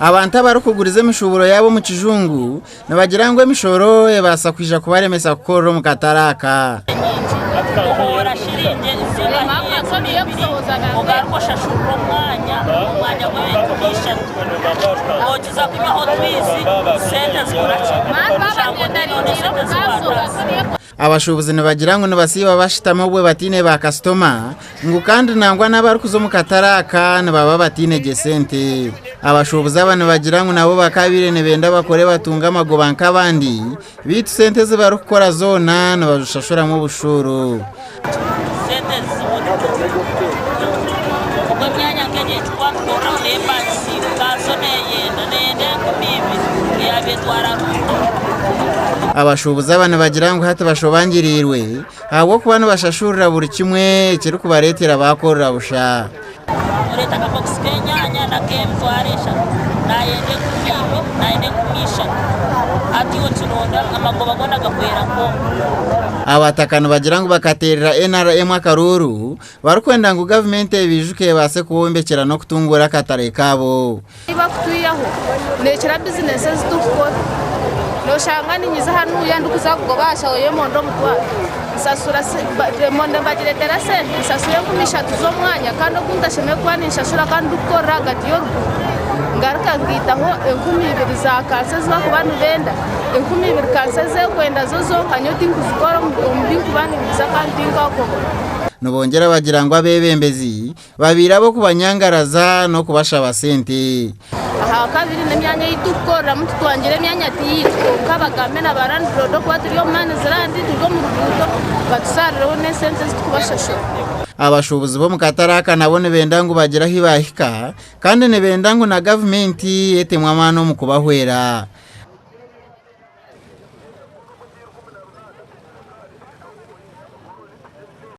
abantu abarukuguriza emishuburo yabo mu kijungu nabagira ngo emishoro ebasa kwija kubaremesa kukorera mu kataraka abashubuzi nibagira ngo nibasiba bashitama obwe batine ba customer ngo kandi nangwa n'abarukuzo mu kataraka nibaba batine gesente abashubuzi abana bagira ngo nabo bakabire nebenda bakore batunga amagoba nk'abandi bitu sente zibarukora zona nabashashura mu bushuru abashubuzi abana bagira ngo hata bashobangirirwe ahubwo ku bantu bashashurira buri kimwe kiri kubaretera bakorera busha ureta ka box kenyanya na kemtwaresha nayende kumibo nayende kumisha ati woturonda amagoba gona gakwera ko abatakano bagira ngo bakaterera NRM akaruru barukwenda ngo government ebijuke base kuwombekera no kutungura katare kabo ibakutuyaho nekera businesses tukora no shangani nyiza hanu yandukuza kugobasha oye mondo mutwa sasura monde bagiretera sente sasuye kumisha tuzo mwanya kandi kundasheme kwanisha shura kandi ukora gati yo ngaruka ngitaho 2000 za kanse ziba ku bantu benda 2000 kanse ze kwenda zozo kanyoti kuzikora umbi kubani biza kandi ngako nubongera bagira ngo abebembezi babira bo kubanyangaraza no kubasha basente aha kabiri nemyanya yitukora mutu twangire myanya tiyitko kabagamena barandrodo kwa turiyo mane zirandi tugo mu rubuto batusariro ne sente zikubashasho abashubuzi bo mu kataraka nabone benda ngo bagira hibahika kandi ne benda ngo na government yetemwa mano mu kubahwera